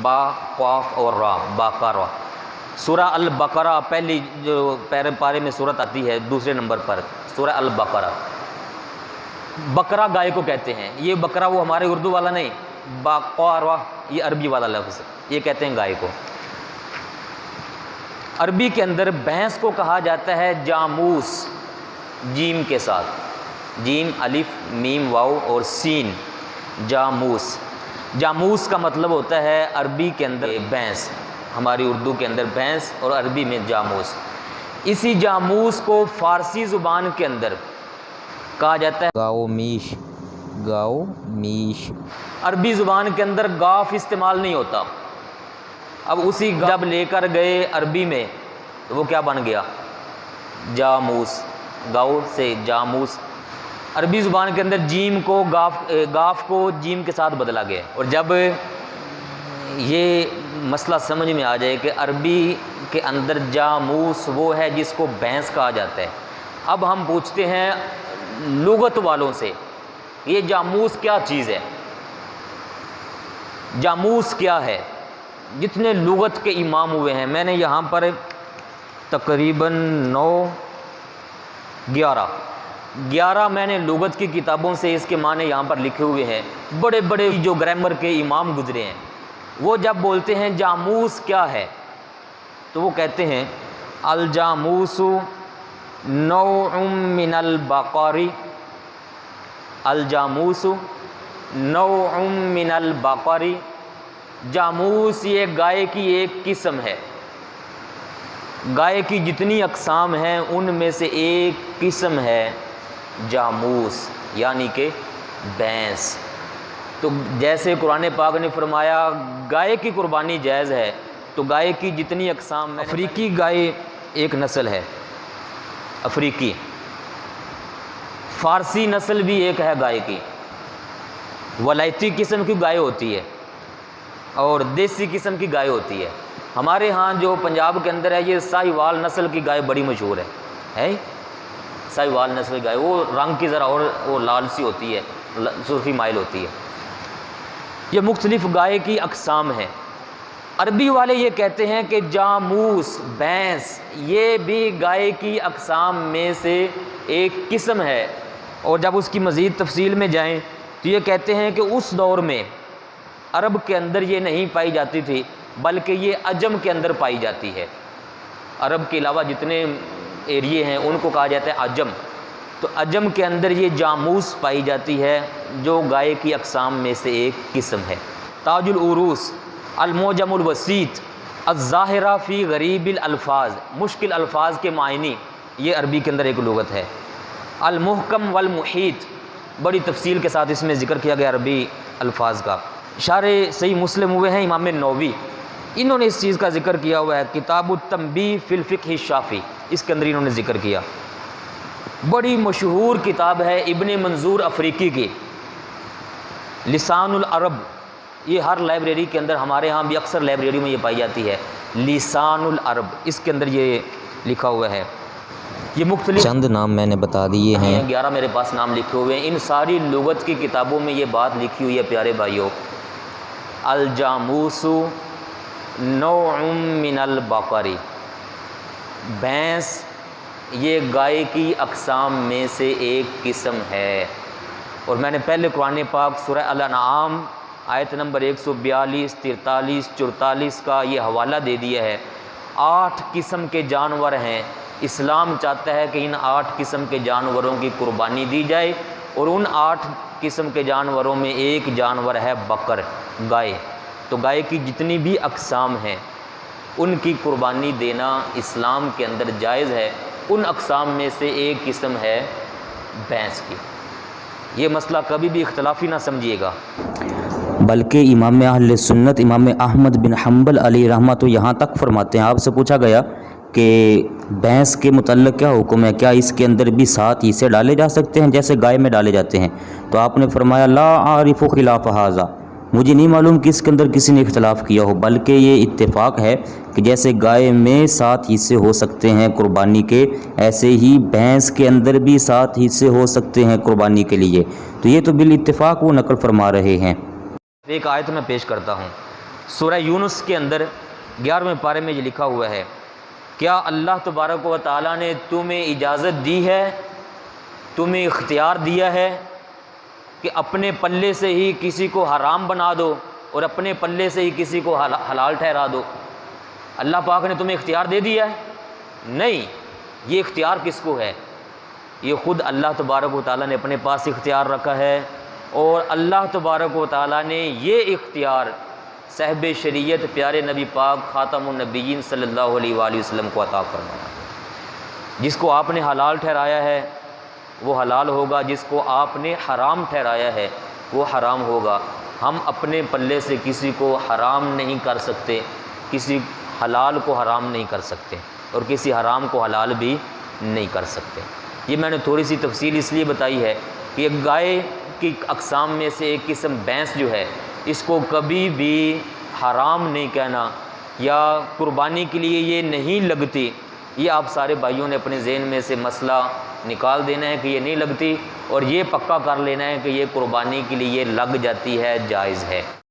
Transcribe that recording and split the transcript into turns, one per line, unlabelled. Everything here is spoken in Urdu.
با قاف اور را، باقرہ۔ سورہ البقرہ پہلی جو پارے میں صورت آتی ہے دوسرے نمبر پر، سورہ البقرہ۔ بقرہ گائے کو کہتے ہیں، یہ بقرہ وہ ہمارے اردو والا نہیں، باقرہ یہ عربی والا لفظ، یہ کہتے ہیں گائے کو۔ عربی کے اندر بھینس کو کہا جاتا ہے جاموس، جیم کے ساتھ، جیم الف میم واو اور سین، جاموس۔ جاموس کا مطلب ہوتا ہے عربی کے اندر بھینس، ہماری اردو کے اندر بھینس اور عربی میں جاموس۔ اسی جاموس کو فارسی زبان کے اندر کہا جاتا ہے گاؤ میش، گاؤ میش۔ عربی زبان کے اندر گاف استعمال نہیں ہوتا، اب اسی جب لے کر گئے عربی میں تو وہ کیا بن گیا؟ جاموس، گاؤ سے جاموس۔ عربی زبان کے اندر جیم کو گاف کو جیم کے ساتھ بدلا گیا، اور جب یہ مسئلہ سمجھ میں آ جائے کہ عربی کے اندر جاموس وہ ہے جس کو بھینس کہا جاتا ہے، اب ہم پوچھتے ہیں لغت والوں سے یہ جاموس کیا چیز ہے، جاموس کیا ہے؟ جتنے لغت کے امام ہوئے ہیں، میں نے یہاں پر تقریباً 11 میں نے لغت کی کتابوں سے اس کے معنی یہاں پر لکھے ہوئے ہیں۔ بڑے بڑے جو گرامر کے امام گزرے ہیں وہ جب بولتے ہیں جاموس کیا ہے تو وہ کہتے ہیں الجاموس نوع من البقر، الجاموس نوع من البقر، جاموس یہ گائے کی ایک قسم ہے، گائے کی جتنی اقسام ہیں ان میں سے ایک قسم ہے جاموس، یعنی کہ بھینس۔ تو جیسے قرآن پاک نے فرمایا گائے کی قربانی جائز ہے، تو گائے کی جتنی اقسام ہیں، افریقی گائے ایک نسل ہے، افریقی، فارسی نسل بھی ایک ہے گائے کی، ولایتی قسم کی گائے ہوتی ہے اور دیسی قسم کی گائے ہوتی ہے۔ ہمارے ہاں جو پنجاب کے اندر ہے یہ ساہیوال نسل کی گائے بڑی مشہور ہے ساہیوال نسل کی گائے، وہ رنگ کی ذرا اور وہ لال سی ہوتی ہے، سرخی مائل ہوتی ہے۔ یہ مختلف گائے کی اقسام ہیں۔ عربی والے یہ کہتے ہیں کہ جاموس بھینس یہ بھی گائے کی اقسام میں سے ایک قسم ہے، اور جب اس کی مزید تفصیل میں جائیں تو یہ کہتے ہیں کہ اس دور میں عرب کے اندر یہ نہیں پائی جاتی تھی بلکہ یہ عجم کے اندر پائی جاتی ہے، عرب کے علاوہ جتنے ایریے ہیں ان کو کہا جاتا ہے عجم، تو عجم کے اندر یہ جاموس پائی جاتی ہے جو گائے کی اقسام میں سے ایک قسم ہے۔ تاج العروس المعجم الوسیط الظاہرہ فی غریب الالفاظ، مشکل الفاظ کے معنی، یہ عربی کے اندر ایک لغت ہے۔ المحکم والمحیط، بڑی تفصیل کے ساتھ اس میں ذکر کیا گیا عربی الفاظ کا۔ شارح صحیح مسلم ہوئے ہیں امام نووی، انہوں نے اس چیز کا ذکر کیا ہوا ہے، کتاب التنبیہ فی الفقہ الشافعی، اس کے اندر انہوں نے ذکر کیا۔ بڑی مشہور کتاب ہے ابن منظور افریقی کی، لسان العرب، یہ ہر لائبریری کے اندر، ہمارے ہاں بھی اکثر لائبریری میں یہ پائی جاتی ہے، لسان العرب، اس کے اندر یہ لکھا ہوا ہے۔ یہ مختلف
چند نام میں نے بتا دیے ہیں،
11 میرے پاس نام لکھے ہوئے ہیں، ان ساری لغت کی کتابوں میں یہ بات لکھی ہوئی ہے پیارے بھائیوں، الجاموس نوع من البقر، بھینس یہ گائے کی اقسام میں سے ایک قسم ہے۔ اور میں نے پہلے قرآن پاک سورہ الانعام آیت نمبر 142، 43، 44 کا یہ حوالہ دے دیا ہے۔ 8 قسم کے جانور ہیں، اسلام چاہتا ہے کہ ان 8 قسم کے جانوروں کی قربانی دی جائے، اور ان 8 قسم کے جانوروں میں ایک جانور ہے بقر، گائے۔ تو گائے کی جتنی بھی اقسام ہیں ان کی قربانی دینا اسلام کے اندر جائز ہے، ان اقسام میں سے ایک قسم ہے بھینس کی۔ یہ مسئلہ کبھی بھی اختلافی نہ سمجھیے گا،
بلکہ امام اہل سنت امام احمد بن حنبل علیہ رحمہ تو یہاں تک فرماتے ہیں، آپ سے پوچھا گیا کہ بھینس کے متعلق کیا حکم ہے، کیا اس کے اندر بھی 7 حصے ڈالے جا سکتے ہیں جیسے گائے میں ڈالے جاتے ہیں؟ تو آپ نے فرمایا لا عارف خلاف ھذا، مجھے نہیں معلوم کہ اس کے اندر کسی نے اختلاف کیا ہو، بلکہ یہ اتفاق ہے کہ جیسے گائے میں 7 حصے ہو سکتے ہیں قربانی کے، ایسے ہی بھینس کے اندر بھی 7 حصے ہو سکتے ہیں قربانی کے لیے۔ تو یہ تو بالاتفاق وہ نقل فرما رہے ہیں۔
ایک آیت میں پیش کرتا ہوں، سورہ یونس کے اندر 11ویں پارے میں یہ لکھا ہوا ہے، کیا اللہ تبارک و تعالیٰ نے تمہیں اجازت دی ہے، تمہیں اختیار دیا ہے کہ اپنے پلے سے ہی کسی کو حرام بنا دو اور اپنے پلے سے ہی کسی کو حلال ٹھہرا دو؟ اللہ پاک نے تمہیں اختیار دے دیا ہے؟ نہیں، یہ اختیار کس کو ہے؟ یہ خود اللہ تبارک و تعالیٰ نے اپنے پاس اختیار رکھا ہے، اور اللہ تبارک و تعالیٰ نے یہ اختیار صاحب شریعت پیارے نبی پاک خاتم النبیین صلی اللہ علیہ وآلہ وسلم کو عطا فرمایا۔ جس کو آپ نے حلال ٹھہرایا ہے وہ حلال ہوگا، جس کو آپ نے حرام ٹھہرایا ہے وہ حرام ہوگا۔ ہم اپنے پلے سے کسی کو حرام نہیں کر سکتے، کسی حلال کو حرام نہیں کر سکتے، اور کسی حرام کو حلال بھی نہیں کر سکتے۔ یہ میں نے تھوڑی سی تفصیل اس لیے بتائی ہے کہ ایک گائے کی اقسام میں سے ایک قسم بھینس جو ہے، اس کو کبھی بھی حرام نہیں کہنا یا قربانی کے لیے یہ نہیں لگتی، یہ آپ سارے بھائیوں نے اپنے ذہن میں سے مسئلہ نکال دینا ہے کہ یہ نہیں لگتی، اور یہ پکا کر لینا ہے کہ یہ قربانی کے لیے لگ جاتی ہے، جائز ہے۔